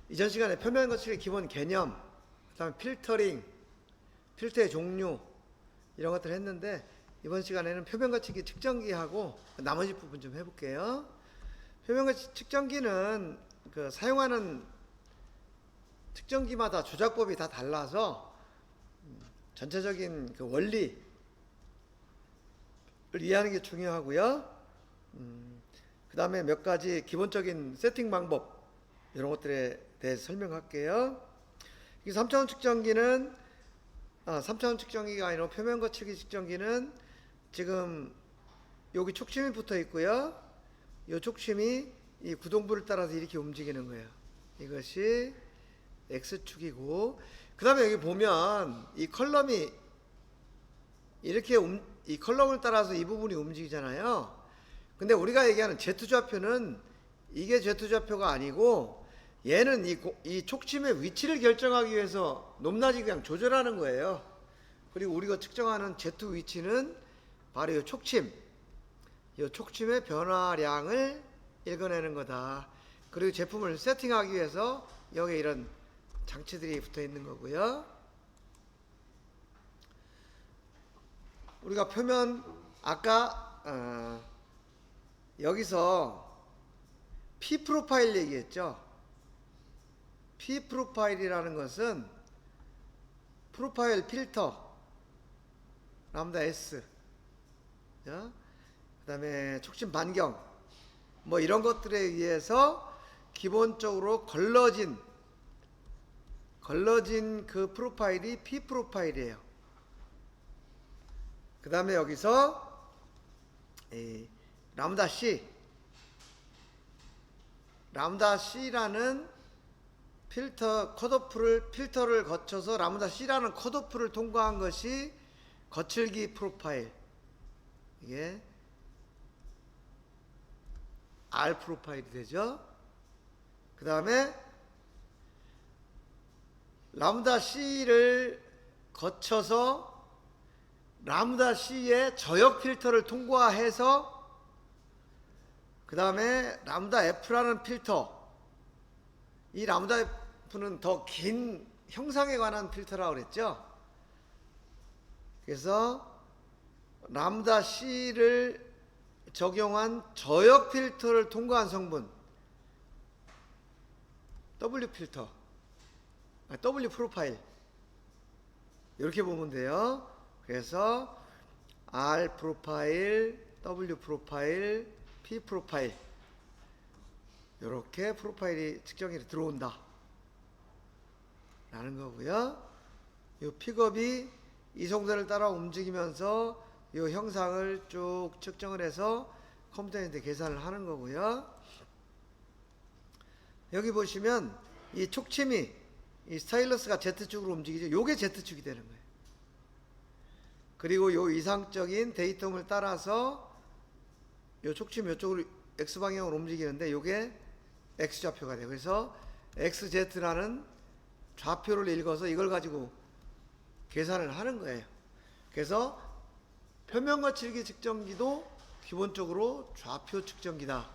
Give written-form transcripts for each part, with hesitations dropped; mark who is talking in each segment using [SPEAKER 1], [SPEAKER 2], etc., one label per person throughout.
[SPEAKER 1] 이전 시간에 표면 거칠기 기본 개념, 그다음에 필터링, 필터의 종류 이런 것들을 했는데 이번 시간에는 표면 거칠기 측정기하고 나머지 부분 좀 해볼게요. 표면 거칠기 측정기는 그 사용하는 측정기마다 조작법이 다 달라서 전체적인 그 원리를 이해하는 게 중요하고요. 그 다음에 몇 가지 기본적인 세팅 방법 이런 것들에 대해서 설명할게요. 이 3차원 측정기는 3차원 측정기가 아니라 표면 거칠기 측정기는 지금 여기 촉심이 붙어 있고요. 이 촉심이 이 구동부를 따라서 이렇게 움직이는 거예요. 이것이 X축이고, 그 다음에 여기 보면 이 컬럼이 이렇게 이 컬럼을 따라서 이 부분이 움직이잖아요. 근데 우리가 얘기하는 Z좌표는 이게 Z좌표가 아니고 얘는 이 촉심의 위치를 결정하기 위해서 높낮이 그냥 조절하는 거예요. 그리고 우리가 측정하는 Z 위치는 바로 이 촉심의 변화량을 읽어내는 거다. 그리고 제품을 세팅하기 위해서 여기 이런 장치들이 붙어 있는 거고요. 우리가 표면 아까 여기서 P 프로파일 얘기했죠. P 프로파일이라는 것은 프로파일 필터 람다 S, 그 다음에 촉심 반경 뭐 이런 것들에 의해서 기본적으로 걸러진 그 프로파일이 P 프로파일이에요. 그 다음에 여기서 람다 C라는 필터를 거쳐서 람다 C라는 컷오프를 통과한 것이 거칠기 프로파일, 이게 R 프로파일이 되죠. 그 다음에 람다 C를 거쳐서 람다 C의 저역 필터를 통과해서 그 다음에 람다 F라는 필터, 이 람다 F는 더 긴 형상에 관한 필터라고 그랬죠. 그래서 람다 C를 적용한 저역 필터를 통과한 성분 W 필터, W 프로파일 이렇게 보면 돼요. 그래서 R 프로파일, W 프로파일, P 프로파일 이렇게 프로파일이 측정기에 들어온다 라는 거고요. 이 픽업이 이송선을 따라 움직이면서 이 형상을 쭉 측정을 해서 컴퓨터에 계산을 하는 거고요. 여기 보시면 이 촉침이 이 스타일러스가 Z축으로 움직이죠. 요게 Z축이 되는 거예요. 그리고 요 이상적인 데이텀을 따라서 요 촉침 요쪽으로 X방향으로 움직이는데 요게 X좌표가 돼요. 그래서 XZ라는 좌표를 읽어서 이걸 가지고 계산을 하는 거예요. 그래서 표면 거칠기 측정기도 기본적으로 좌표 측정기다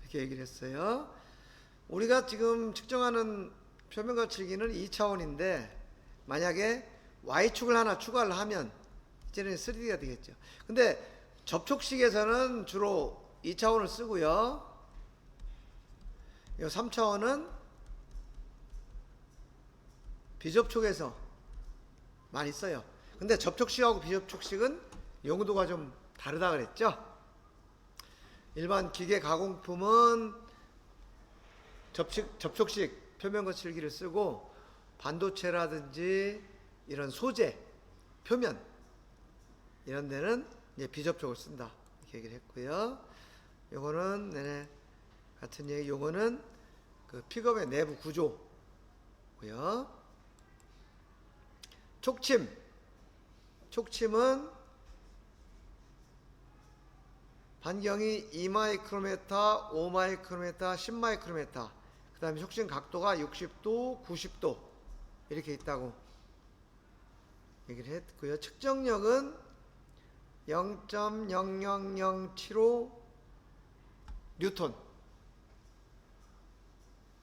[SPEAKER 1] 이렇게 얘기를 했어요. 우리가 지금 측정하는 표면 거칠기는 2차원인데 만약에 Y축을 하나 추가를 하면 이제는 3D가 되겠죠. 근데 접촉식에서는 주로 2차원을 쓰고요. 이 3차원은 비접촉에서 많이 써요. 근데 접촉식하고 비접촉식은 용도가 좀 다르다 그랬죠. 일반 기계 가공품은 접촉식 표면 거칠기를 쓰고 반도체라든지 이런 소재, 표면 이런 데는 이제 비접촉을 쓴다 이렇게 얘기를 했고요. 요거는 같은 얘기. 요거는 그 픽업의 내부 구조고요. 촉침은 반경이 2마이크로메타, 5마이크로메타, 10마이크로메타, 그 다음에 촉침 각도가 60도, 90도 이렇게 있다고 얘기를 했고요. 측정력은 0.00075 뉴턴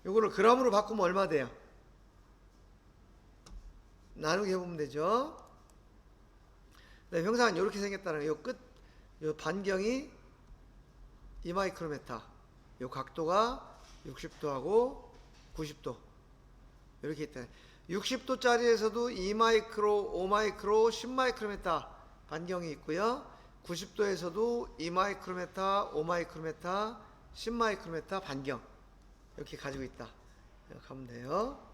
[SPEAKER 1] 요거를 g으로 바꾸면 얼마 돼요? 나누기 해보면 되죠. 네, 형상은 이렇게 생겼다는 거예요. 요 끝, 요 반경이 2마이크로메타, 요 각도가 60도하고 90도 이렇게 있다. 60도짜리에서도 2마이크로, 5마이크로, 10마이크로메타 반경이 있고요. 90도에서도 2마이크로메타, 5마이크로메타, 10마이크로메타 반경 이렇게 가지고 있다. 이렇게 하면 돼요.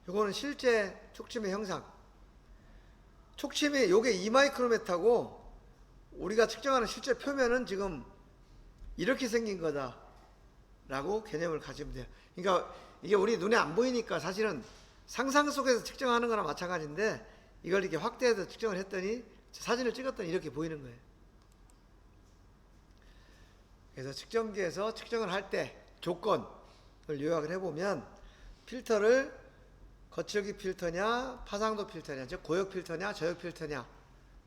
[SPEAKER 1] 이거는 실제 촉침의 형상. 촉침이 요게 2마이크로메타고 우리가 측정하는 실제 표면은 지금 이렇게 생긴 거다 라고 개념을 가지면 돼요. 그러니까 이게 우리 눈에 안 보이니까 사실은 상상 속에서 측정하는 거나 마찬가지인데 이걸 이렇게 확대해서 측정을 했더니 사진을 찍었더니 이렇게 보이는 거예요. 그래서 측정기에서 측정을 할 때 조건을 요약을 해보면 필터를 거칠기 필터냐 파상도 필터냐, 즉 고역 필터냐 저역 필터냐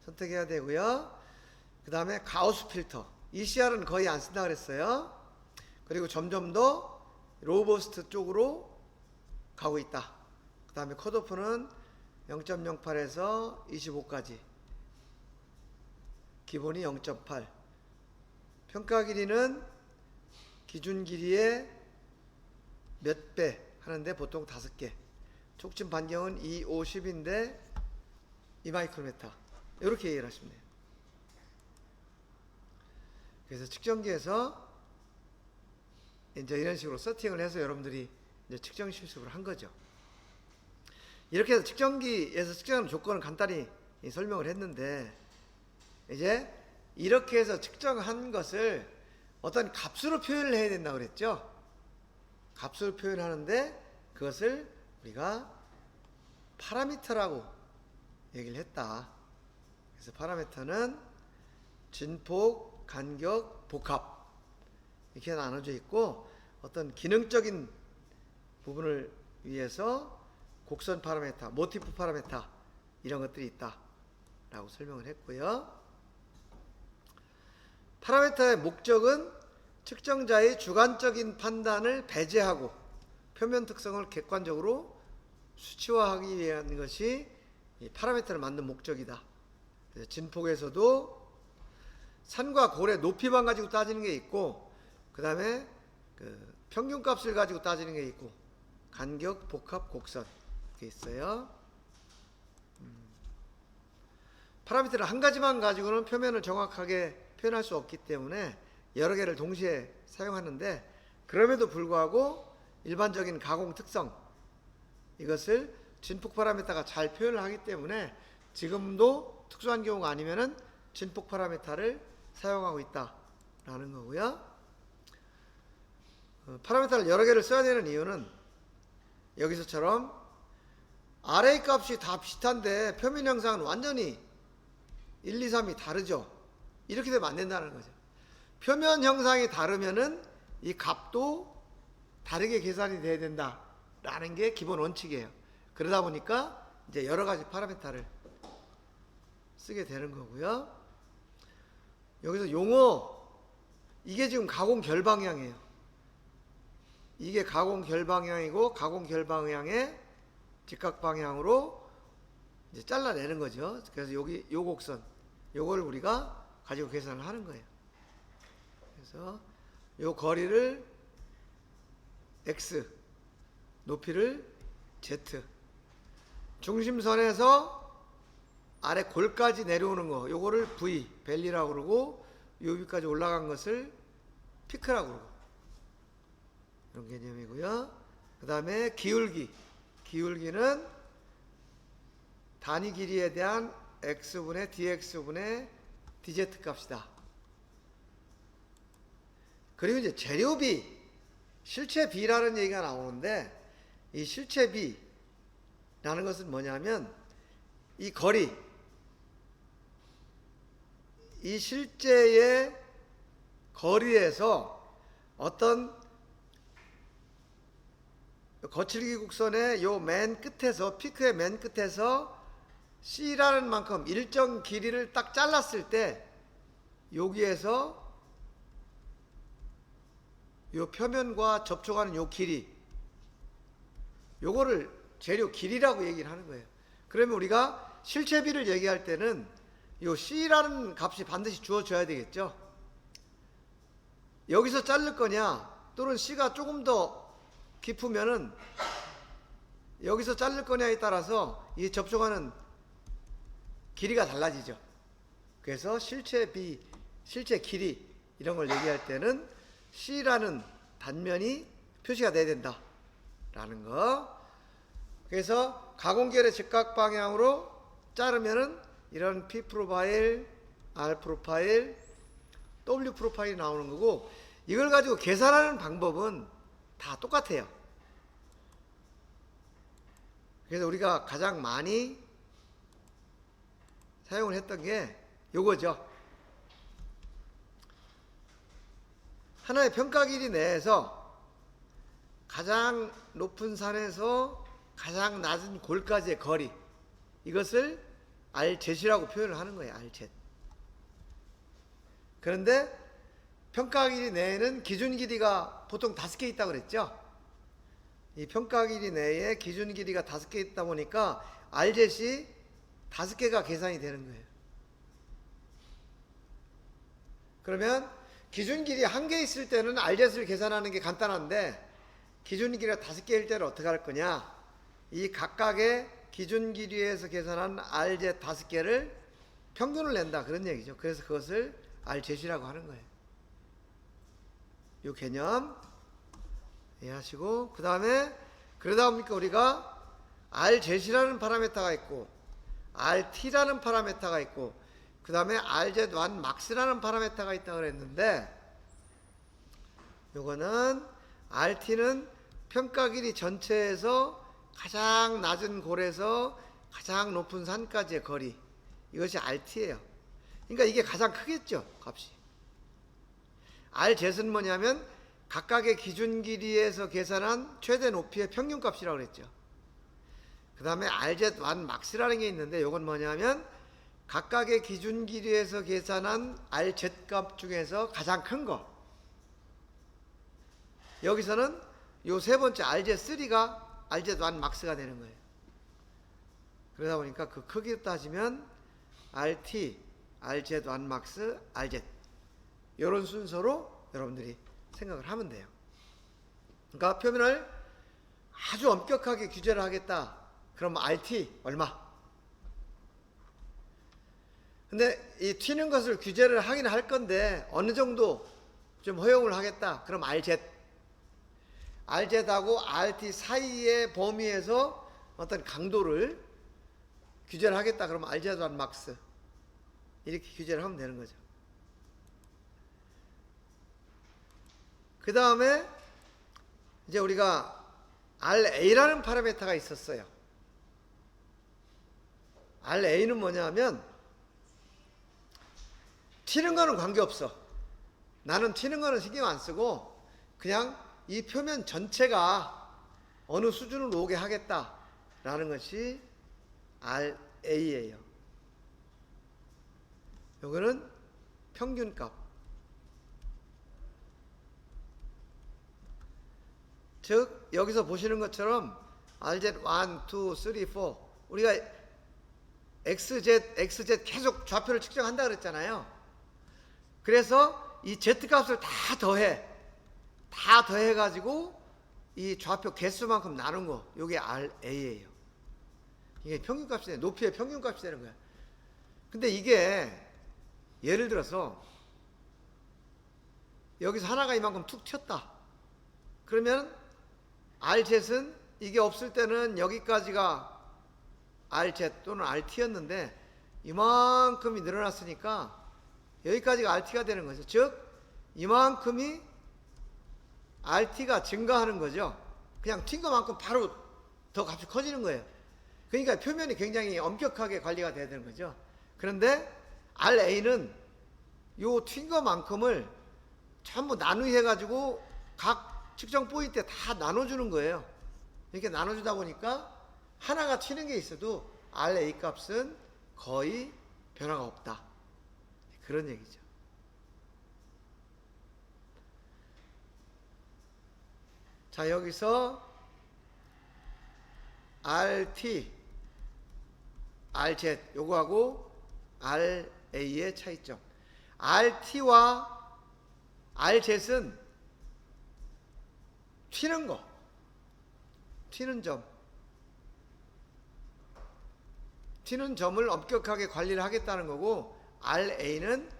[SPEAKER 1] 선택해야 되고요. 그 다음에 가우스 필터, ECR은 거의 안 쓴다 그랬어요. 그리고 점점 더 로버스트 쪽으로 가고 있다. 그 다음에 컷오프는 0.08에서 25까지, 기본이 0.8, 평가 길이는 기준 길이의 몇 배 하는데 보통 5개, 촉침 반경은 2, 5, 10인데 2마이크로메타 이렇게 얘기를 하시면 돼요. 그래서 측정기에서 이제 이런 식으로 세팅을 해서 여러분들이 이제 측정 실습을 한 거죠. 이렇게 해서 측정기에서 측정하는 조건을 간단히 설명을 했는데, 이제 이렇게 해서 측정한 것을 어떤 값으로 표현을 해야 된다고 그랬죠. 값으로 표현하는데 그것을 우리가 파라미터라고 얘기를 했다. 그래서 파라미터는 진폭, 간격, 복합 이렇게 나눠져 있고, 어떤 기능적인 부분을 위해서 곡선 파라미터, 모티프 파라미터 이런 것들이 있다 라고 설명을 했고요. 파라미터의 목적은 측정자의 주관적인 판단을 배제하고 표면 특성을 객관적으로 수치화하기 위한 것이 이 파라미터를 만든 목적이다. 그래서 진폭에서도 산과 골의 높이만 가지고 따지는 게 있고, 그 다음에 그 평균값을 가지고 따지는 게 있고, 간격, 복합, 곡선 이렇게 있어요. 파라미터를 한 가지만 가지고는 표면을 정확하게 표현할 수 없기 때문에 여러 개를 동시에 사용하는데, 그럼에도 불구하고 일반적인 가공 특성, 이것을 진폭 파라미터가 잘 표현을 하기 때문에 지금도 특수한 경우가 아니면은 진폭 파라미터를 사용하고 있다라는 거고요. 파라미터를 여러 개를 써야 되는 이유는 여기서처럼 RA 값이 다 비슷한데 표면 형상은 완전히 1, 2, 3이 다르죠. 이렇게 되면 안 된다는 거죠. 표면 형상이 다르면은 이 값도 다르게 계산이 돼야 된다라는 게 기본 원칙이에요. 그러다 보니까 이제 여러 가지 파라미터를 쓰게 되는 거고요. 여기서 용어, 이게 지금 가공 결 방향이에요. 이게 가공 결 방향이고, 가공 결 방향의 직각 방향으로 이제 잘라내는 거죠. 그래서 여기 요 곡선, 요걸 우리가 가지고 계산을 하는 거예요. 그래서 요 거리를 X, 높이를 Z, 중심선에서 아래 골까지 내려오는 거, 요거를 V, 벨리라고 그러고, 요 위까지 올라간 것을 피크라고 그러고, 이런 개념이고요. 그 다음에 기울기, 기울기는 단위 길이에 대한 X분의 DX분의 DZ 값이다. 그리고 이제 재료비, 실체비라는 얘기가 나오는데, 이 실체비라는 것은 뭐냐면 이 거리, 이 실제의 거리에서 어떤 거칠기 곡선의 요 맨 끝에서, 피크의 맨 끝에서 C라는 만큼 일정 길이를 딱 잘랐을 때 여기에서 요 표면과 접촉하는 요 길이, 요거를 재료 길이라고 얘기를 하는 거예요. 그러면 우리가 실체비를 얘기할 때는 요 C라는 값이 반드시 주어져야 되겠죠. 여기서 자를 거냐 또는 C가 조금 더 깊으면은 여기서 자를 거냐에 따라서 이 접촉하는 길이가 달라지죠. 그래서 실체 길이 이런 걸 얘기할 때는 C라는 단면이 표시가 돼야 된다라는 거. 그래서 가공결의 직각 방향으로 자르면은 이런 P 프로파일, R 프로파일, W 프로파일이 나오는 거고, 이걸 가지고 계산하는 방법은 다 똑같아요. 그래서 우리가 가장 많이 사용을 했던 게 요거죠. 하나의 평가 길이 내에서 가장 높은 산에서 가장 낮은 골까지의 거리, 이것을 Rzet이라고 표현을 하는 거예요. Rz. 그런데 평가 길이 내에는 기준 길이가 보통 5개 있다고 그랬죠. 이 평가 길이 내에 기준 길이가 5개 있다 보니까 Rzet이 5개가 계산이 되는 거예요. 그러면 기준 길이 1개 있을 때는 Rzet을 계산하는 게 간단한데, 기준 길이가 5개일 때는 어떻게 할 거냐, 이 각각의 기준 길이에서 계산한 Rz 5개를 평균을 낸다, 그런 얘기죠. 그래서 그것을 Rzet이라고 하는 거예요. 이 개념 이해하시고, 그 다음에 그러다 보니까 우리가 Rzet이라는 파라미터가 있고 RT라는 파라미터가 있고 그 다음에 RZ1 max라는 파라미터가 있다고 그랬는데, 요거는 RT는 평가 길이 전체에서 가장 낮은 골에서 가장 높은 산까지의 거리, 이것이 RT예요. 그러니까 이게 가장 크겠죠, 값이. Rzet은 뭐냐면 각각의 기준 길이에서 계산한 최대 높이의 평균값이라고 그랬죠. 그 다음에 RZ1 max라는 게 있는데, 이건 뭐냐면 각각의 기준 길이에서 계산한 RZ 값 중에서 가장 큰 거. 여기서는 요 세 번째 RZ3가 RZ1 max가 되는 거예요. 그러다 보니까 그 크기로 따지면 RT, RZ1 max, RZ, 이런 순서로 여러분들이 생각을 하면 돼요. 그러니까 표면을 아주 엄격하게 규제를 하겠다. 그럼 RT 얼마? 근데 이 튀는 것을 규제를 하긴 할 건데 어느 정도 좀 허용을 하겠다. 그럼 RZ. RZ하고 RT 사이의 범위에서 어떤 강도를 규제를 하겠다. 그러면 RZ1 max. 이렇게 규제를 하면 되는 거죠. 그 다음에 이제 우리가 RA라는 파라미터가 있었어요. RA는 뭐냐면 튀는 거는 관계없어. 나는 튀는 거는 신경 안 쓰고 그냥 이 표면 전체가 어느 수준으로 오게 하겠다라는 것이 RA예요. 요거는 평균값. 즉 여기서 보시는 것처럼 RZ1, 2, 3, 4 우리가 XZ 계속 좌표를 측정한다 그랬잖아요. 그래서 이 Z값을 다 더해가지고 이 좌표 개수만큼 나눈 거, 이게 RA예요. 이게 평균값이 되는, 높이의 평균값이 되는 거야. 근데 이게 예를 들어서 여기서 하나가 이만큼 툭 튀었다. 그러면 Rzet은 이게 없을 때는 여기까지가 Rz 또는 RT였는데 이만큼이 늘어났으니까 여기까지가 RT가 되는 거죠. 즉 이만큼이 RT가 증가하는 거죠. 그냥 튄 것만큼 바로 더 값이 커지는 거예요. 그러니까 표면이 굉장히 엄격하게 관리가 돼야 되는 거죠. 그런데 RA는 요 튄 것만큼을 전부 나누기 해가지고 각 측정 포인트에 다 나눠주는 거예요. 이렇게 나눠주다 보니까 하나가 튀는 게 있어도 RA 값은 거의 변화가 없다. 그런 얘기죠. 자, 여기서 RT, RZ 요거하고 RA의 차이점. RT와 RZ은 튀는 거, 튀는 점, 튀는 점을 엄격하게 관리를 하겠다는 거고, RA는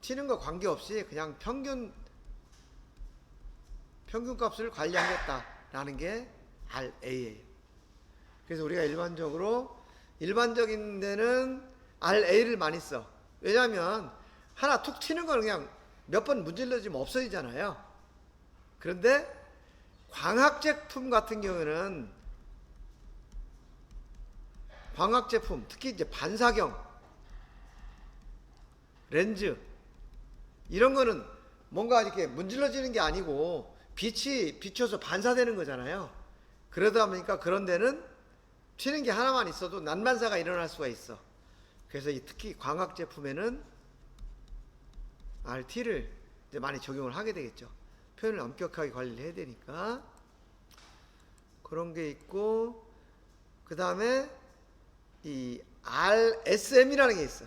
[SPEAKER 1] 튀는 거 관계없이 그냥 평균값을 관리하겠다라는 게 RA예요. 그래서 우리가 일반적인 데는 RA를 많이 써. 왜냐하면 하나 툭 튀는 건 그냥 몇 번 문질러지면 없어지잖아요. 그런데 광학 제품 같은 경우는, 광학 제품 특히 이제 반사경 렌즈 이런 거는 뭔가 이렇게 문질러지는 게 아니고 빛이 비춰서 반사되는 거잖아요. 그러다 보니까 그런 데는 튀는 게 하나만 있어도 난반사가 일어날 수가 있어. 그래서 특히 광학 제품에는 RT를 이제 많이 적용을 하게 되겠죠. 표현을 엄격하게 관리를 해야 되니까. 그런 게 있고, 그 다음에 이 RSM이라는 게 있어.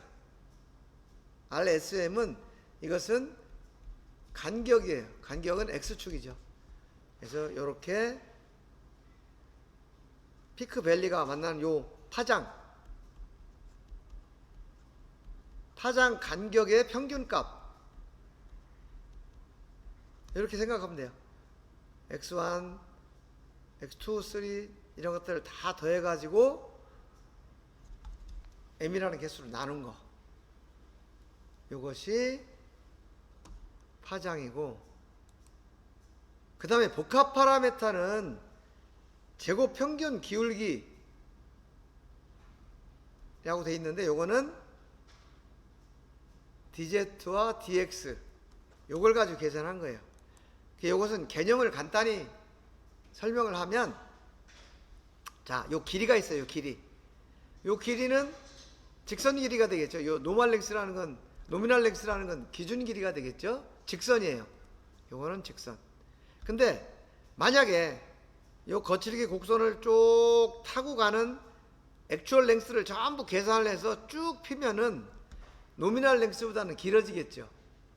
[SPEAKER 1] RSM은 이것은 간격이에요. 간격은 X축이죠. 그래서 이렇게 피크 밸리가 만나는 요 파장 간격의 평균값, 이렇게 생각하면 돼요. X1, X2, 3 이런 것들을 다 더해가지고 M이라는 개수로 나눈 거, 이것이 파장이고, 그 다음에 복합 파라메타는 제곱 평균 기울기라고 돼 있는데, 요거는 DZ와 DX 요걸 가지고 계산한 거예요. 요것은 개념을 간단히 설명을 하면, 자, 요 길이가 있어요. 요 길이는 직선 길이가 되겠죠. 요 노멀 랭스라는 건, 노미널 랭스라는 건 기준 길이가 되겠죠. 직선이에요. 요거는 직선. 근데 만약에 요 거칠기 곡선을 쭉 타고 가는 액추얼 랭스를 전부 계산을 해서 쭉 피면은 노미널 랭스보다는 길어지겠죠.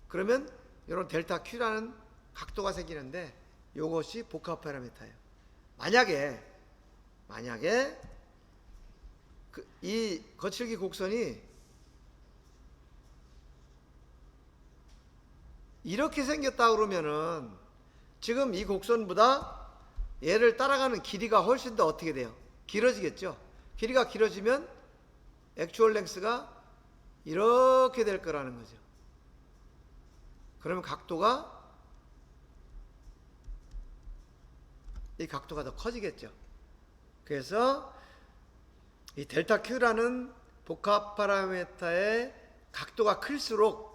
[SPEAKER 1] 그러면 이런 델타 Q라는 각도가 생기는데, 요것이 복합 파라미터예요. 만약에 이 거칠기 곡선이 이렇게 생겼다 그러면은 지금 이 곡선보다 얘를 따라가는 길이가 훨씬 더 어떻게 돼요? 길어지겠죠. 길이가 길어지면 액추얼 랭스가 이렇게 될 거라는 거죠. 그러면 이 각도가 더 커지겠죠. 그래서 이 델타 Q라는 복합 파라미터의 각도가 클수록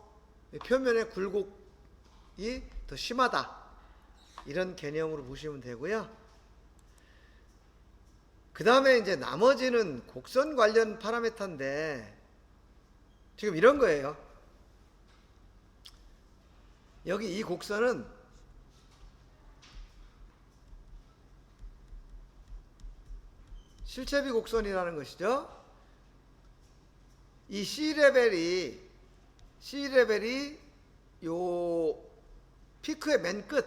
[SPEAKER 1] 표면의 굴곡이 더 심하다, 이런 개념으로 보시면 되고요. 그 다음에 이제 나머지는 곡선 관련 파라미터인데, 지금 이런 거예요. 여기 이 곡선은 실체비 곡선이라는 것이죠. 이 C레벨이 요 피크의 맨 끝,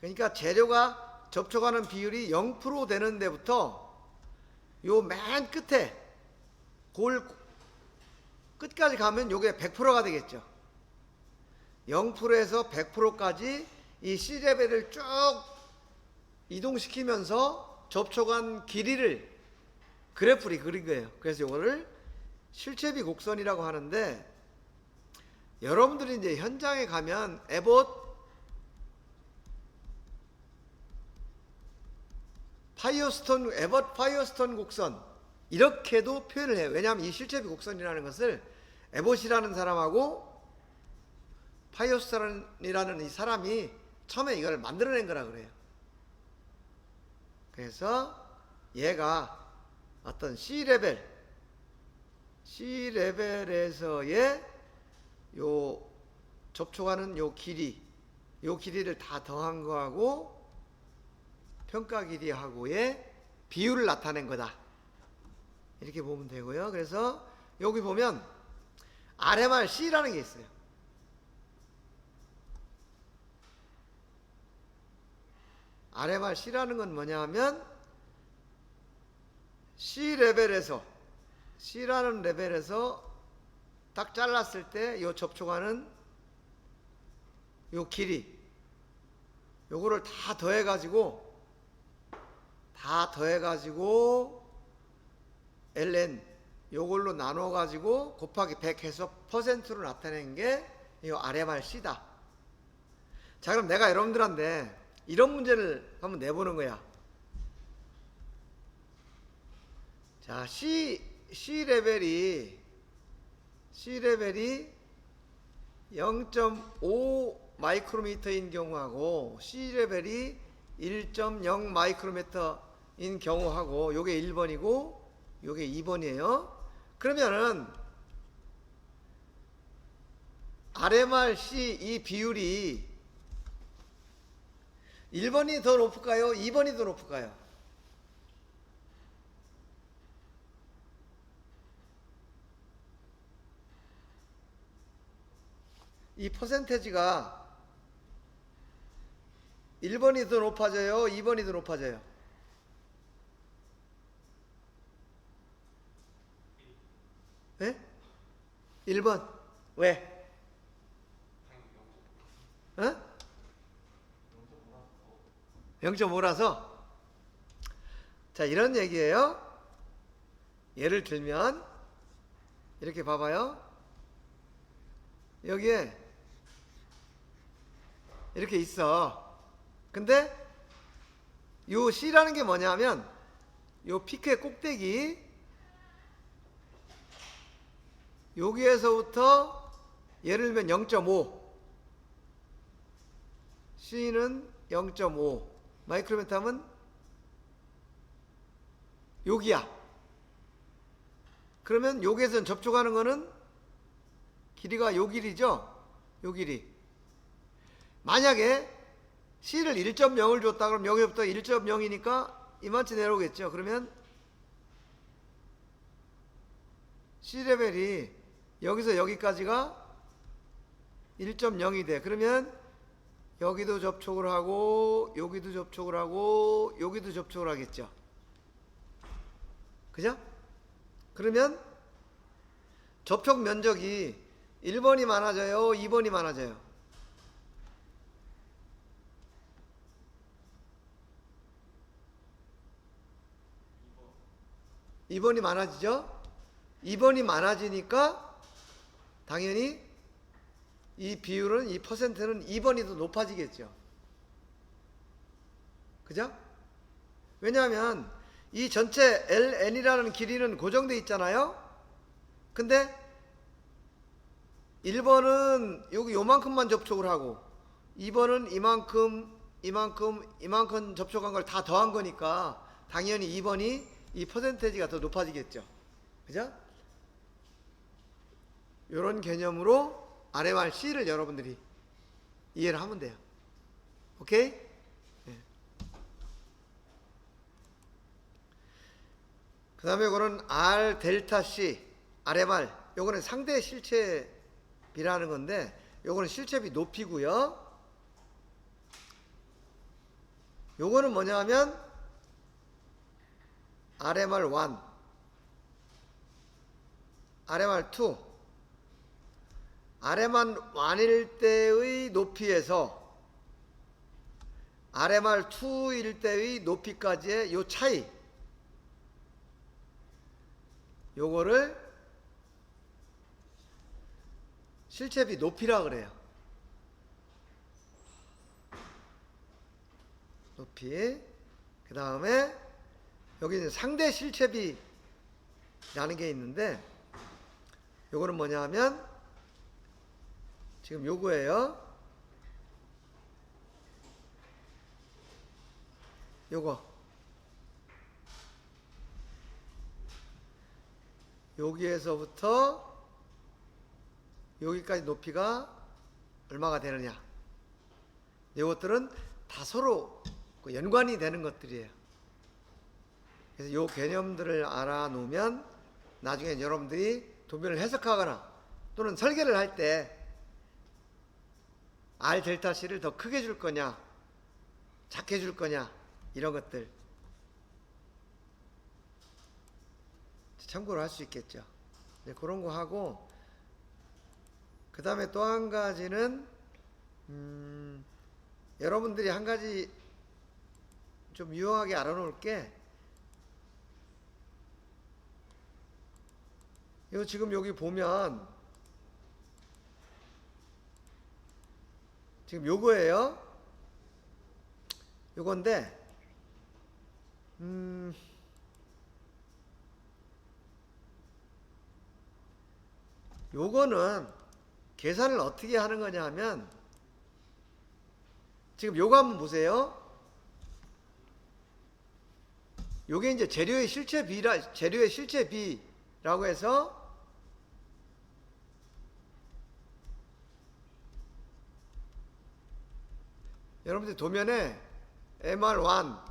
[SPEAKER 1] 그러니까 재료가 접촉하는 비율이 0% 되는 데부터 요 맨 끝에 끝까지 가면 요게 100%가 되겠죠. 0%에서 100%까지 이 C레벨을 쭉 이동시키면서 접촉한 길이를 그래프를 그린 거예요. 그래서 요거를 실체비 곡선이라고 하는데, 여러분들이 이제 현장에 가면 에봇 파이어스톤 곡선 이렇게도 표현을 해요. 왜냐하면 이 실체비 곡선이라는 것을 에봇이라는 사람하고 파이어스톤이라는 이 사람이 처음에 이걸 만들어낸 거라 그래요. 그래서 얘가 어떤 C레벨에서의 요 접촉하는 요 길이를 다 더한 거하고 평가 길이하고의 비율을 나타낸 거다. 이렇게 보면 되고요. 그래서 여기 보면 RMRC라는 게 있어요. RMRC라는 건 뭐냐 하면 C라는 레벨에서 딱 잘랐을 때 요 접촉하는 요 길이, 요거를 다 더해가지고 ln 요걸로 나눠가지고 곱하기 100 해서 퍼센트로 나타낸 게 이 RMRC다. 자, 그럼 내가 여러분들한테 이런 문제를 한번 내보는 거야. 자, C 레벨이 0.5 마이크로미터인 경우하고 C 레벨이 1.0 마이크로미터인 경우하고 요게 1번이고 요게 2번이에요. 그러면은 RMRC 이 비율이 1번이 더 높을까요? 2번이 더 높을까요? 이 퍼센테지가 1번이 더 높아져요? 2번이 더 높아져요? 네? 1번. 왜? 어? 0.5라서? 자, 이런 얘기예요. 예를 들면 이렇게 봐봐요. 여기에 이렇게 있어. 근데 요 C라는 게 뭐냐면 요 피크의 꼭대기 여기에서부터 예를 들면 0.5 C는 0.5 마이크로미터 하면 여기야. 그러면 여기에서 접촉하는 거는 길이가 요 길이죠? 요 길이. 만약에 C를 1.0을 줬다 그러면 여기부터 1.0이니까 이만치 내려오겠죠. 그러면 C 레벨이 여기서 여기까지가 1.0이 돼. 그러면 여기도 접촉을 하고 여기도 접촉을 하고 여기도 접촉을 하겠죠. 그죠? 그러면 접촉 면적이 1번이 많아져요? 2번이 많아져요? 2번이 많아지죠? 2번이 많아지니까 당연히 이 비율은, 이 퍼센트는 2번이 더 높아지겠죠. 그죠? 왜냐하면 이 전체 ln이라는 길이는 고정되어 있잖아요. 근데 1번은 여기 요만큼만 접촉을 하고 2번은 이만큼 접촉한 걸 다 더한 거니까 당연히 2번이 이 퍼센테이지가 더 높아지겠죠. 그죠? 이런 개념으로 RMRC를 여러분들이 이해를 하면 돼요. 오케이? 네. 그 다음에 이거는 R 델타 C, RMR. 요거는 상대 실체비라는 건데, 요거는 실체비 높이고요. 요거는 뭐냐 하면 RMR1, RMR2, RMR1일 때의 높이에서 RMR2일 때의 높이까지의 요 차이, 요거를 실체비 높이라 그래요. 높이. 그 다음에 여기는 상대 실체비라는 게 있는데, 요거는 뭐냐 하면 지금 요거예요. 요거. 여기에서부터 여기까지 높이가 얼마가 되느냐. 이것들은 다 서로 연관이 되는 것들이에요. 그래서 요 개념들을 알아놓으면 나중에 여러분들이 도면을 해석하거나 또는 설계를 할 때 R 델타 C를 더 크게 줄 거냐 작게 줄 거냐 이런 것들 참고를 할 수 있겠죠. 네, 그런 거 하고 그 다음에 또 한 가지는 여러분들이 한 가지 좀 유용하게 알아놓을 게 요 지금 여기 보면 지금 요거예요. 요건데 요거는 계산을 어떻게 하는 거냐 하면 지금 요거 한번 보세요. 요게 이제 재료의 실체 비라고 해서 여러분들 도면에 MR1,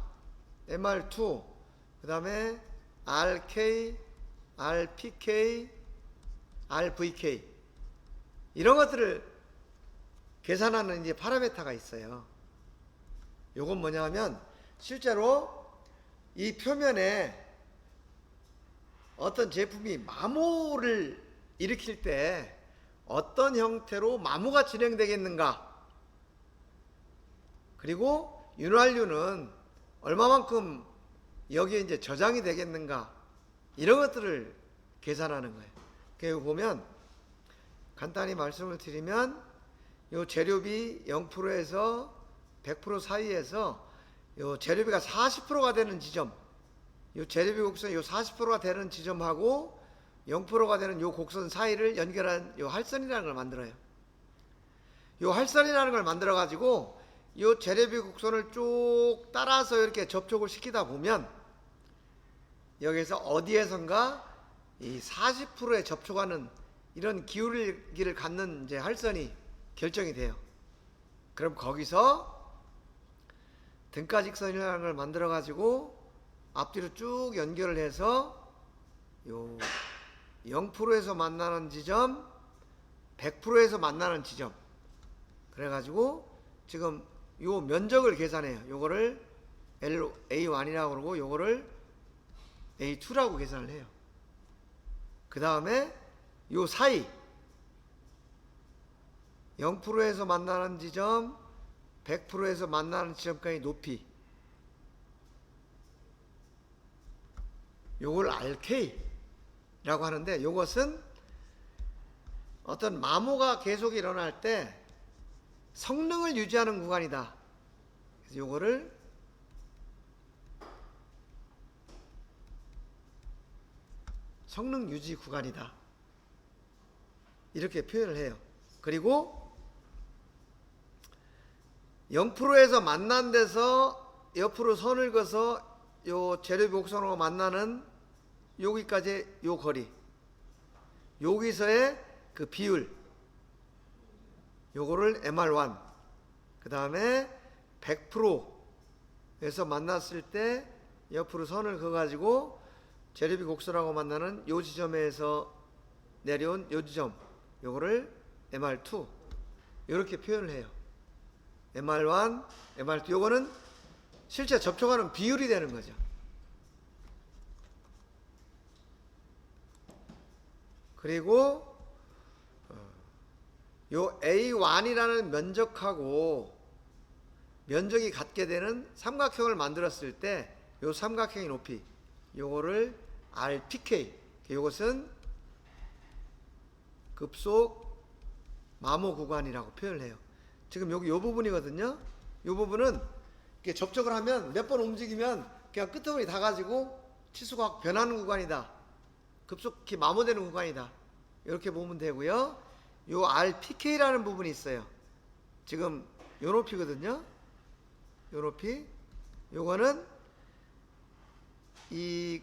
[SPEAKER 1] MR2, 그 다음에 RK, RPK, RVK 이런 것들을 계산하는 이제 파라미터가 있어요. 요건 뭐냐면 실제로 이 표면에 어떤 제품이 마모를 일으킬 때 어떤 형태로 마모가 진행되겠는가, 그리고 윤활유는 얼마만큼 여기에 이제 저장이 되겠는가, 이런 것들을 계산하는 거예요. 그리고 보면 간단히 말씀을 드리면 요 재료비 0%에서 100% 사이에서 요 재료비가 40%가 되는 지점, 요 재료비 곡선 요 40%가 되는 지점하고 0%가 되는 요 곡선 사이를 연결한 요 할선이라는 걸 만들어요. 요 할선이라는 걸 만들어 가지고 요 재료비 곡선을 쭉 따라서 이렇게 접촉을 시키다 보면 여기서 어디에선가 이 40%에 접촉하는 이런 기울기를 갖는 이제 할선이 결정이 돼요. 그럼 거기서 등가직선이라는 걸 만들어 가지고 앞뒤로 쭉 연결을 해서 요 0%에서 만나는 지점, 100%에서 만나는 지점, 그래 가지고 지금 요 면적을 계산해요. 요거를 A1이라고 그러고 요거를 A2라고 계산을 해요. 그 다음에 요 사이 0%에서 만나는 지점, 100%에서 만나는 지점까지 높이, 요걸 RK라고 하는데, 요것은 어떤 마모가 계속 일어날 때 성능을 유지하는 구간이다. 그래서 요거를 성능 유지 구간이다, 이렇게 표현을 해요. 그리고 0%에서 만난 데서 옆으로 선을 그어서 요 재료비 곡선으로 만나는 여기까지 요 거리, 여기서의 그 비율, 요거를 MR1, 그 다음에 100%에서 만났을 때 옆으로 선을 그어가지고 재료비 곡선하고 만나는 요 지점에서 내려온 요 지점, 요거를 MR2 이렇게 표현을 해요. MR1, MR2 요거는 실제 접촉하는 비율이 되는 거죠. 그리고 요 A1이라는 면적하고 면적이 같게 되는 삼각형을 만들었을 때 요 삼각형의 높이, 요거를 RPK, 요것은 급속 마모 구간이라고 표현을 해요. 지금 여기 요 부분이거든요. 요 부분은 이렇게 접촉을 하면 몇 번 움직이면 그냥 끄트머리 다 가지고 치수가 확 변하는 구간이다, 급속히 마모되는 구간이다, 이렇게 보면 되고요. 요 RPK라는 부분이 있어요. 지금 요 높이거든요. 요 높이, 요거는 이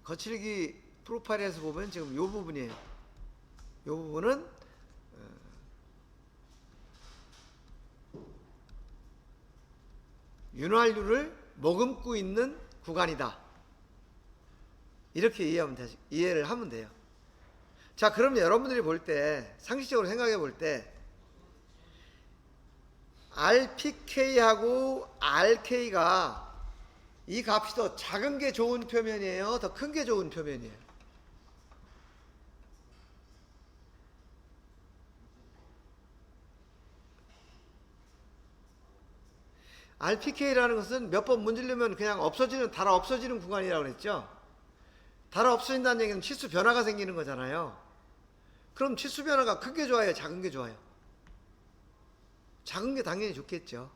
[SPEAKER 1] 거칠기 프로파일에서 보면 지금 요 부분이에요. 요 부분은 윤활유를 머금고 있는 구간이다, 이렇게 이해를 하면 돼요. 자, 그럼 여러분들이 볼 때, 상식적으로 생각해 볼 때, RPK하고 RK가 이 값이 더 작은 게 좋은 표면이에요? 더 큰 게 좋은 표면이에요? RPK라는 것은 몇 번 문지르면 그냥 달아 없어지는 구간이라고 그랬죠? 달아 없어진다는 얘기는 치수 변화가 생기는 거잖아요. 그럼 치수 변화가 큰 게 좋아요? 작은 게 좋아요? 작은 게 당연히 좋겠죠.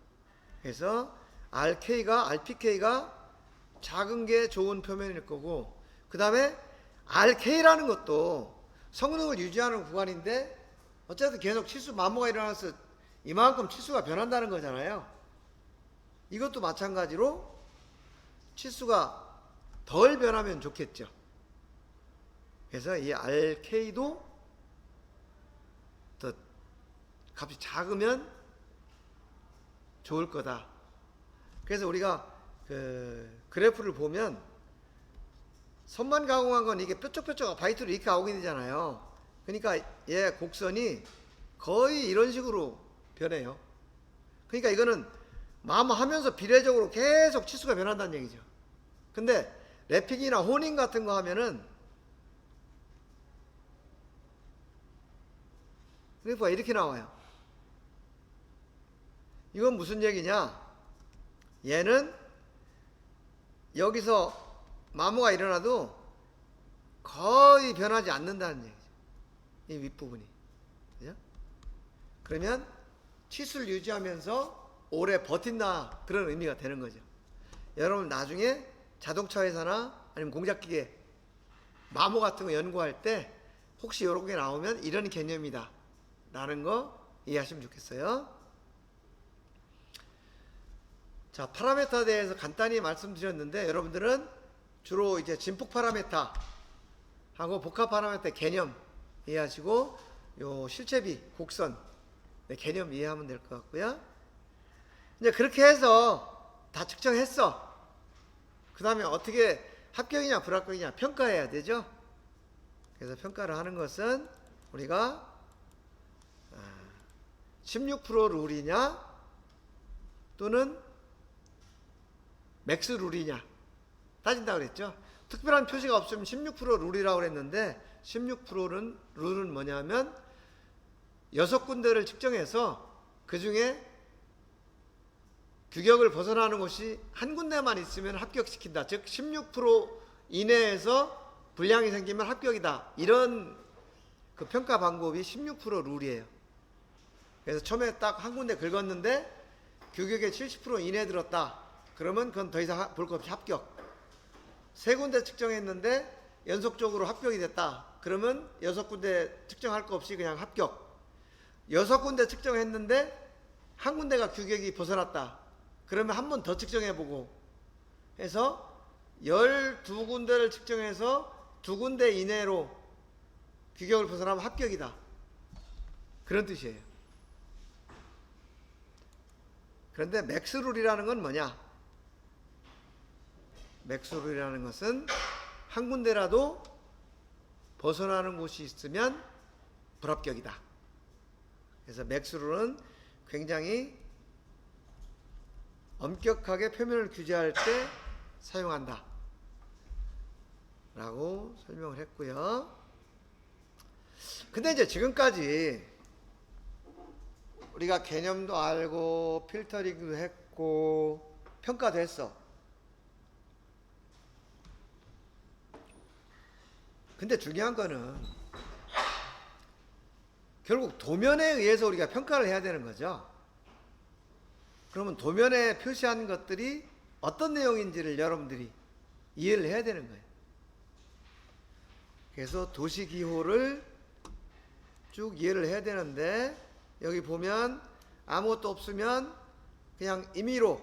[SPEAKER 1] 그래서 RPK가 작은 게 좋은 표면일 거고, 그 다음에 RK라는 것도 성능을 유지하는 구간인데 어쨌든 계속 치수 마모가 일어나서 이만큼 치수가 변한다는 거잖아요. 이것도 마찬가지로 치수가 덜 변하면 좋겠죠. 그래서 이 RK도 더 값이 작으면 좋을 거다. 그래서 우리가 그 그래프를 보면 선만 가공한 건 이게 뾰족뾰족 바이트로 이렇게 가공이 되잖아요. 그러니까 얘 곡선이 거의 이런 식으로 변해요. 그러니까 이거는 마모하면서 비례적으로 계속 치수가 변한다는 얘기죠. 근데 래핑이나 호닝 같은 거 하면은 그래프가 이렇게 나와요. 이건 무슨 얘기냐? 얘는 여기서 마모가 일어나도 거의 변하지 않는다는 얘기죠. 이 윗부분이. 그죠? 그러면 치수를 유지하면서 오래 버틴다, 그런 의미가 되는 거죠. 여러분 나중에 자동차 회사나 아니면 공작기계 마모 같은 거 연구할 때 혹시 이런 게 나오면 이런 개념이다 라는 거 이해하시면 좋겠어요. 자, 파라메타에 대해서 간단히 말씀드렸는데 여러분들은 주로 이제 진폭 파라메타 하고 복합 파라메타 개념 이해하시고 요 실체비 곡선 개념 이해하면 될 것 같고요. 이제 그렇게 해서 다 측정했어. 그 다음에 어떻게 합격이냐 불합격이냐 평가해야 되죠. 그래서 평가를 하는 것은 우리가 16% 룰이냐 또는 맥스 룰이냐 따진다고 그랬죠. 특별한 표시가 없으면 16% 룰이라고 그랬는데 16%는 룰은 뭐냐면 6군데를 측정해서 그 중에 규격을 벗어나는 곳이 한 군데만 있으면 합격시킨다. 즉 16% 이내에서 불량이 생기면 합격이다. 이런 그 평가 방법이 16% 룰이에요. 그래서 처음에 딱 한 군데 긁었는데 규격의 70% 이내 들었다. 그러면 그건 더 이상 볼 것 없이 합격. 세 군데 측정했는데 연속적으로 합격이 됐다. 그러면 6군데 측정할 거 없이 그냥 합격. 6군데 측정했는데 한 군데가 규격이 벗어났다. 그러면 한 번 더 측정해보고 해서 12군데를 측정해서 2군데 이내로 규격을 벗어나면 합격이다. 그런 뜻이에요. 그런데 맥스룰이라는 건 뭐냐? 맥스룰이라는 것은 한 군데라도 벗어나는 곳이 있으면 불합격이다. 그래서 맥스룰은 굉장히 엄격하게 표면을 규제할 때 사용한다 라고 설명을 했고요. 근데 이제 지금까지 우리가 개념도 알고 필터링도 했고 평가도 했어. 근데 중요한 거는 결국 도면에 의해서 우리가 평가를 해야 되는 거죠. 그러면 도면에 표시한 것들이 어떤 내용인지를 여러분들이 이해를 해야 되는 거예요. 그래서 도시기호를 쭉 이해를 해야 되는데 여기 보면 아무것도 없으면 그냥 임의로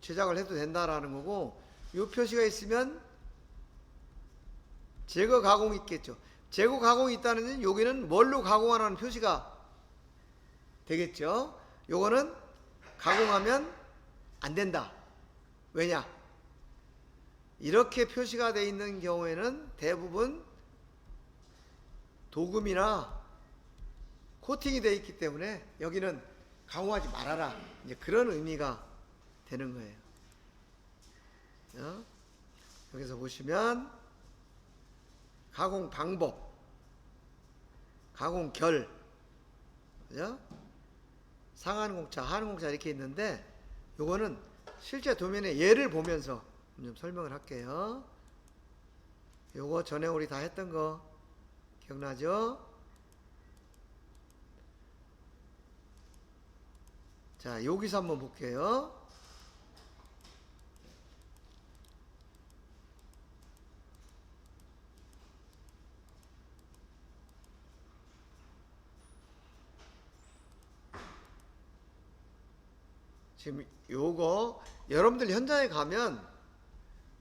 [SPEAKER 1] 제작을 해도 된다라는 거고, 이 표시가 있으면 제거 가공이 있겠죠. 제거 가공이 있다는 건 여기는 뭘로 가공하라는 표시가 되겠죠. 요거는 가공하면 안 된다. 왜냐? 이렇게 표시가 되어 있는 경우에는 대부분 도금이나 코팅이 되어 있기 때문에 여기는 강화하지 말아라, 이제 그런 의미가 되는 거예요. 여기서 보시면 가공 방법, 가공 결, 그죠? 상한공차, 하한공차 이렇게 있는데, 요거는 실제 도면의 예를 보면서 좀 설명을 할게요. 요거 전에 우리 다 했던 거 기억나죠? 자, 여기서 한번 볼게요. 지금 요거 여러분들 현장에 가면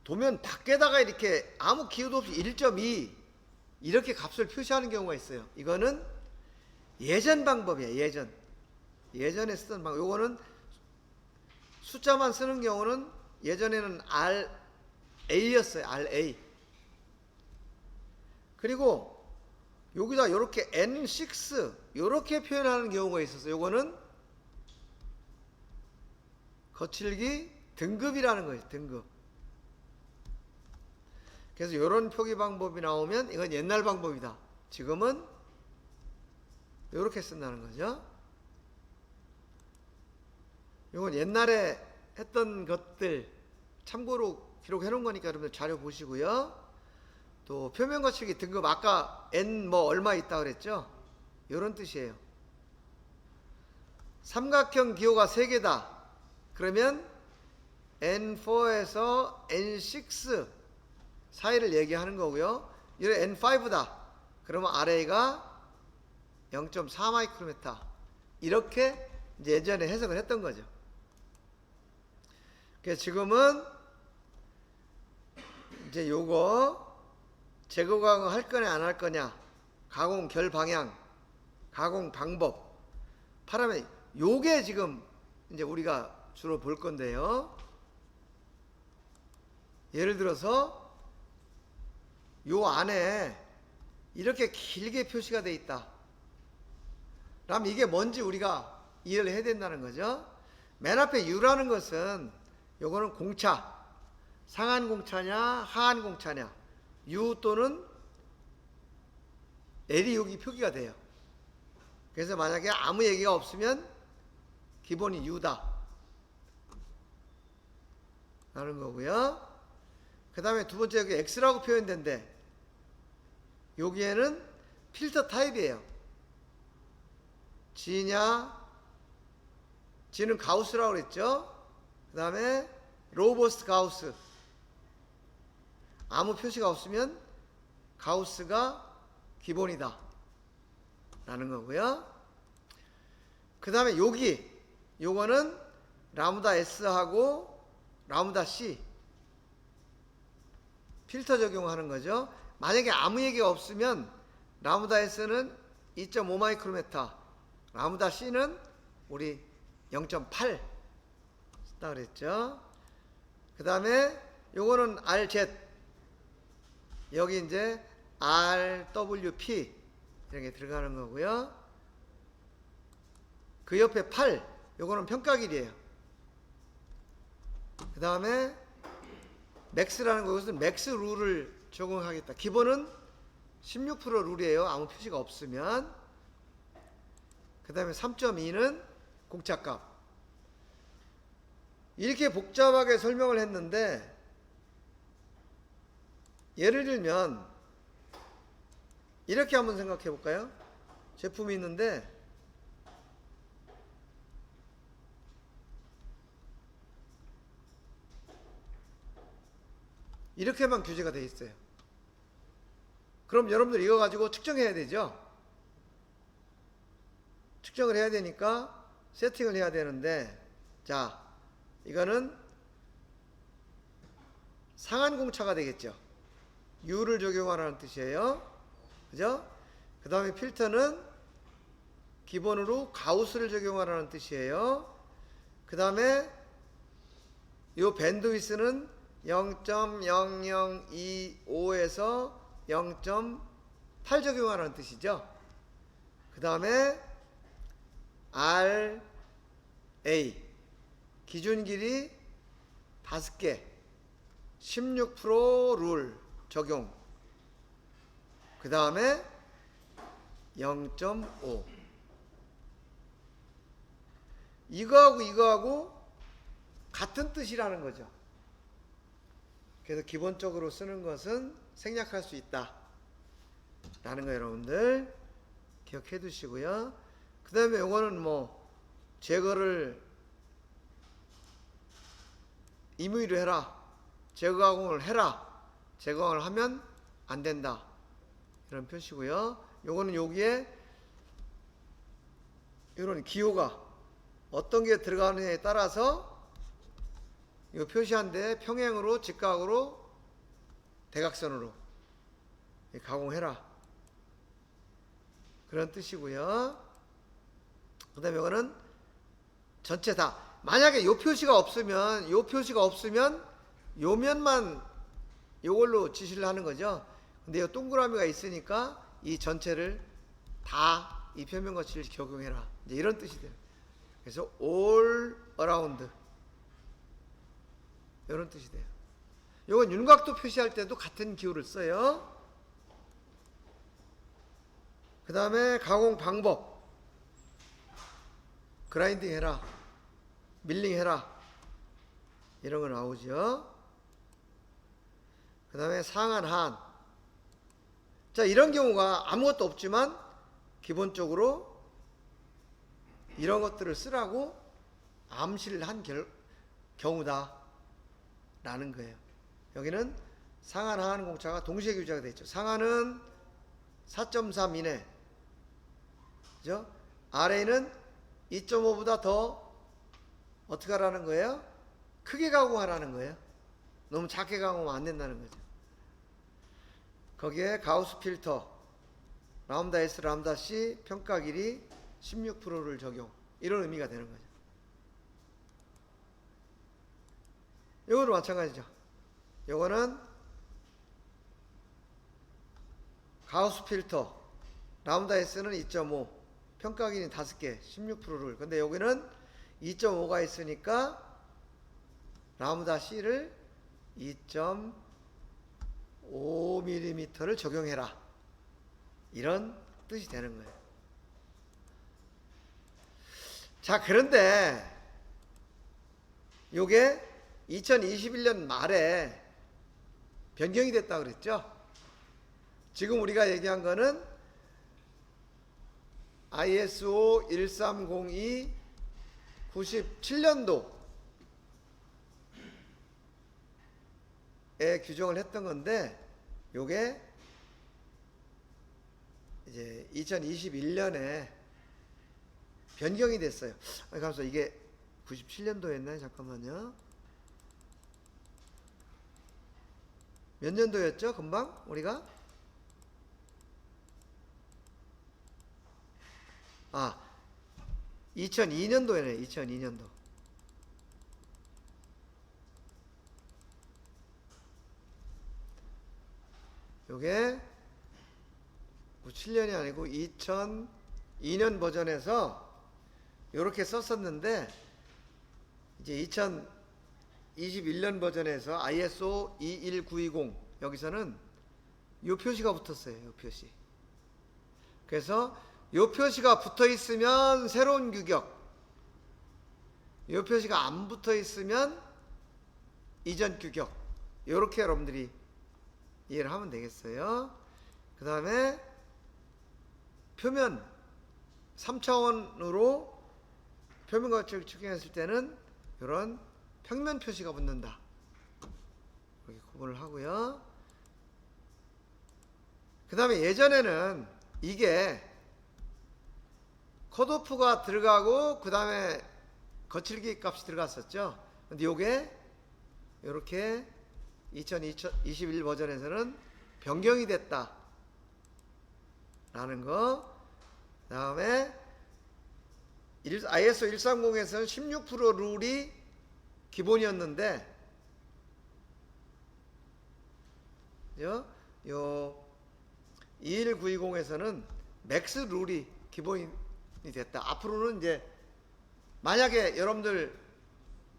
[SPEAKER 1] 도면 밖에다가 이렇게 아무 기호도 없이 1.2 이렇게 값을 표시하는 경우가 있어요. 이거는 예전 방법이에요. 예전에 쓰던 방법. 요거는 숫자만 쓰는 경우는 예전에는 RA였어요. RA. 그리고 여기다 요렇게 N6 요렇게 표현하는 경우가 있었어요. 요거는 거칠기 등급이라는 거예요. 등급. 그래서 이런 표기 방법이 나오면 이건 옛날 방법이다. 지금은 이렇게 쓴다는 거죠. 이건 옛날에 했던 것들 참고로 기록해 놓은 거니까 여러분들 자료 보시고요. 또 표면 거칠기 등급 아까 N 뭐 얼마 있다 그랬죠? 이런 뜻이에요. 삼각형 기호가 3개다. 그러면 N4에서 N6 사이를 얘기하는 거고요. 이래 N5다. 그러면 RA가 0.4 마이크로미터. 이렇게 이제 예전에 해석을 했던 거죠. 그래서 지금은 이제 요거 제거 가공 할 거냐 안 할 거냐, 가공 결 방향, 가공 방법, 파라메 요게 지금 이제 우리가 주로 볼 건데요. 예를 들어서 요 안에 이렇게 길게 표시가 되어 있다. 그럼 이게 뭔지 우리가 이해를 해야 된다는 거죠. 맨 앞에 U라는 것은 요거는 공차, 상한 공차냐 하한 공차냐, U 또는 L이 여기 표기가 돼요. 그래서 만약에 아무 얘기가 없으면 기본이 U다 라는 거고요. 그 다음에 두 번째 여기 X라고 표현된대. 여기에는 필터 타입이에요. G냐, G는 가우스라고 그랬죠. 그 다음에 로버스트 가우스, 아무 표시가 없으면 가우스가 기본이다 라는 거고요. 그 다음에 요거는 라무다 S하고 라무다 C 필터 적용하는 거죠. 만약에 아무 얘기가 없으면 라무다 S는 2.5 마이크로미터, 라무다 C는 우리 0.8 썼다 그랬죠. 그 다음에 요거는 RZ, 여기 이제 RWP 이렇게 들어가는 거고요. 그 옆에 8, 요거는 평가길이에요. 그 다음에 맥스라는 것은 맥스 룰을 적용하겠다. 기본은 16% 룰이에요. 아무 표시가 없으면. 그 다음에 3.2는 공차값. 이렇게 복잡하게 설명을 했는데, 예를 들면 이렇게 한번 생각해 볼까요? 제품이 있는데 이렇게만 규제가 되어 있어요. 그럼 여러분들 이거 가지고 측정해야 되죠? 측정을 해야 되니까 세팅을 해야 되는데, 자, 이거는 상한 공차가 되겠죠. U를 적용하라는 뜻이에요. 그죠? 그 다음에 필터는 기본으로 가우스를 적용하라는 뜻이에요. 그 다음에 요 밴드위스는 0.0025에서 0.8 적용하라는 뜻이죠. 그 다음에 RA 기준 길이 5개 16%룰 적용. 그 다음에 0.5 이거하고 같은 뜻이라는 거죠. 그래서 기본적으로 쓰는 것은 생략할 수 있다 라는 거 여러분들 기억해 두시고요. 그 다음에 요거는 뭐 제거를 임의로 해라, 제거항을 해라, 제거항을 하면 안 된다 이런 표시고요. 요거는 여기에 이런 기호가 어떤 게 들어가느냐에 따라서 이 표시한 데 평행으로, 직각으로, 대각선으로 가공해라 그런 뜻이고요. 그 다음에 이거는 전체 다, 만약에 요 표시가 없으면 요 면만 요걸로 지시를 하는 거죠. 근데 이 동그라미가 있으니까 이 전체를 다 이 표면 거치를 적용해라 이제 이런 뜻이 돼요. 그래서 all around 이런 뜻이 돼요. 이건 윤곽도 표시할 때도 같은 기호를 써요. 그 다음에 가공 방법, 그라인딩 해라, 밀링 해라 이런 거 나오죠. 그 다음에 상한 한. 자, 이런 경우가 아무것도 없지만 기본적으로 이런 것들을 쓰라고 암시를 한 경우다 라는 거예요. 여기는 상한 하한 공차가 동시에 규제가 되어 있죠. 상한은 4.3 이내, 그죠? 아래는 2.5보다 더 어떻게 하라는 거예요? 크게 가공하라는 거예요. 너무 작게 가공하면 안 된다는 거죠. 거기에 가우스 필터 람다 S, 람다 C 평가 길이 16%를 적용, 이런 의미가 되는 거죠. 이거는 마찬가지죠. 이거는 가우스 필터 람다 S는 2.5 평가 길이 5개 16%를, 근데 여기는 2.5가 있으니까 람다 C를 2.5mm를 적용해라 이런 뜻이 되는 거예요. 자, 그런데 요게 2021년 말에 변경이 됐다고 그랬죠. 지금 우리가 얘기한 거는 ISO 1302 97년도에 규정을 했던 건데, 요게 이제 2021년에 변경이 됐어요. 아니, 가만있어. 이게 97년도였나요? 잠깐만요. 몇 년도였죠? 금방 우리가? 2002년도에네. 2002년도. 요게 97년이 아니고 2002년 버전에서 요렇게 썼었는데, 이제 2021년 버전에서 ISO 21920 여기서는 요 표시가 붙었어요. 요 표시. 그래서 요 표시가 붙어 있으면 새로운 규격, 요 표시가 안 붙어 있으면 이전 규격, 요렇게 여러분들이 이해를 하면 되겠어요. 그 다음에 표면 3차원으로 표면 거치를 측정했을 때는 이런 평면 표시가 붙는다, 이렇게 구분을 하고요. 그 다음에 예전에는 이게 컷오프가 들어가고 그 다음에 거칠기 값이 들어갔었죠. 근데 요게 이렇게 2021 버전에서는 변경이 됐다 라는 거. 그 다음에 ISO 130에서는 16% 룰이 기본이었는데 요 21920에서는 맥스 룰이 기본이 됐다. 앞으로는 이제 만약에 여러분들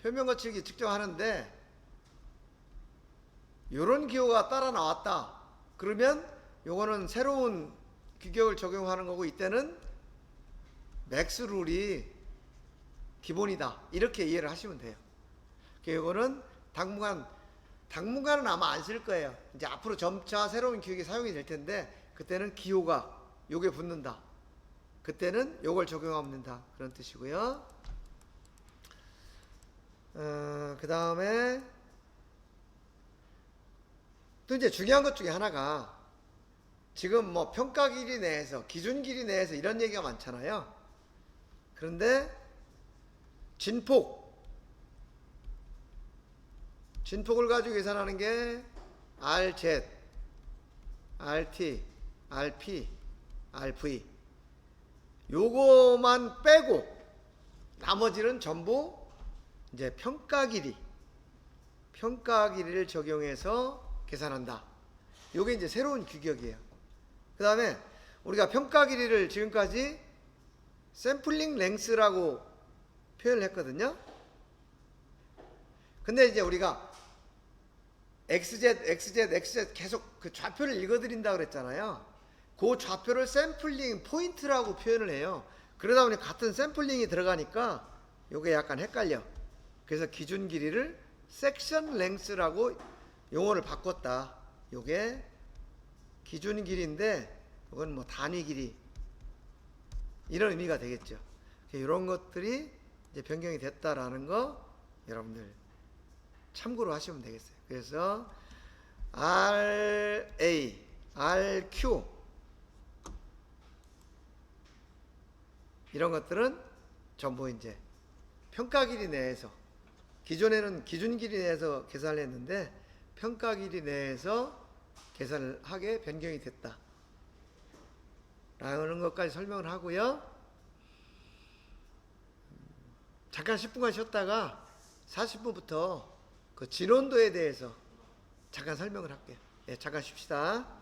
[SPEAKER 1] 표면 거칠기 측정하는데 요런 기호가 따라 나왔다. 그러면 요거는 새로운 규격을 적용하는 거고, 이때는 맥스 룰이 기본이다. 이렇게 이해를 하시면 돼요. 이거는 당분간은 아마 안 쓸 거예요. 이제 앞으로 점차 새로운 규격이 사용이 될 텐데, 그때는 기호가 요게 붙는다. 그때는 요걸 적용하면 된다. 그런 뜻이고요. 그 다음에 또 이제 중요한 것 중에 하나가, 지금 뭐 평가 길이 내에서, 기준 길이 내에서 이런 얘기가 많잖아요. 그런데 진폭을 가지고 계산하는 게 RZ, RT, RP, RV 요거만 빼고 나머지는 전부 이제 평가 길이를 적용해서 계산한다. 요게 이제 새로운 규격이에요. 그 다음에 우리가 평가 길이를 지금까지 샘플링 랭스라고 표현을 했거든요. 근데 이제 우리가 XZ 계속 그 좌표를 읽어드린다 그랬잖아요. 그 좌표를 샘플링 포인트라고 표현을 해요. 그러다 보니 같은 샘플링이 들어가니까 요게 약간 헷갈려. 그래서 기준 길이를 섹션 랭스라고 용어를 바꿨다. 요게 기준 길이인데 이건 뭐 단위 길이 이런 의미가 되겠죠. 이런 것들이 이제 변경이 됐다라는 거 여러분들 참고로 하시면 되겠어요. 그래서 RA, RQ 이런 것들은 전부 이제 평가 길이 내에서, 기존에는 기준 길이 내에서 계산을 했는데 평가 길이 내에서 계산을 하게 변경이 됐다 라는 것까지 설명을 하고요. 잠깐 10분간 쉬었다가 40분부터 그 진원도에 대해서 잠깐 설명을 할게요. 네, 잠깐 쉽시다.